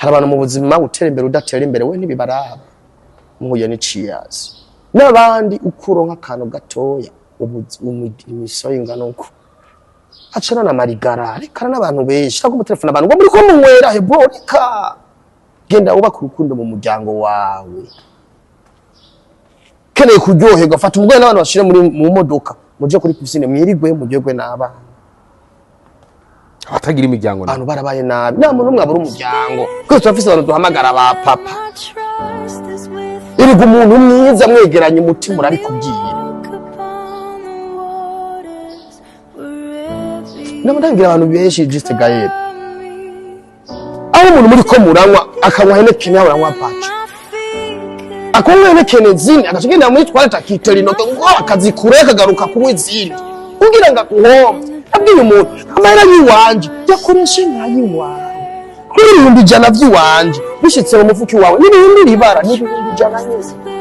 hari abantu mu buzima utera imbere udatera imbere we ntibibaraba muhuye n'iciyazi n'abandi ukuronka akantu gatoya imisoyi ingana uko acana na marigara reka n'abantu benshi cyangwa umutelefone abantu ngo muri ko munywera heborika genda ubaka urukundo mu muryango wawe keneye kuryoherwa fata umugore n'abantu bashire mu modoka muje kuri piscine mwirigwe mujyegwe n'abana atagira imiryango abantu barabaye nabi nta muntu umwe abura umuryango kwese turafise abantu duhamagara ba papa iriga umuntu mwiza mwegeranye umutima urari kubwira namutangira abantu benshi juste gael aho umuntu muri ko muranywa akanywa Heineken yawe uranywa pacha akonywa Heineken zini agashigenda muri toilette akitera inota ngo akazikure akagaruka kunywa izindi kugira ngo akuhombe abwiye umuntu amahera yiwanje yakoreshe nkayiwawe kuri ibihumbi 100 by'iwanje bishitse mu mufuki wawe n'ibindi ribara n'ibihumbi 100 nyine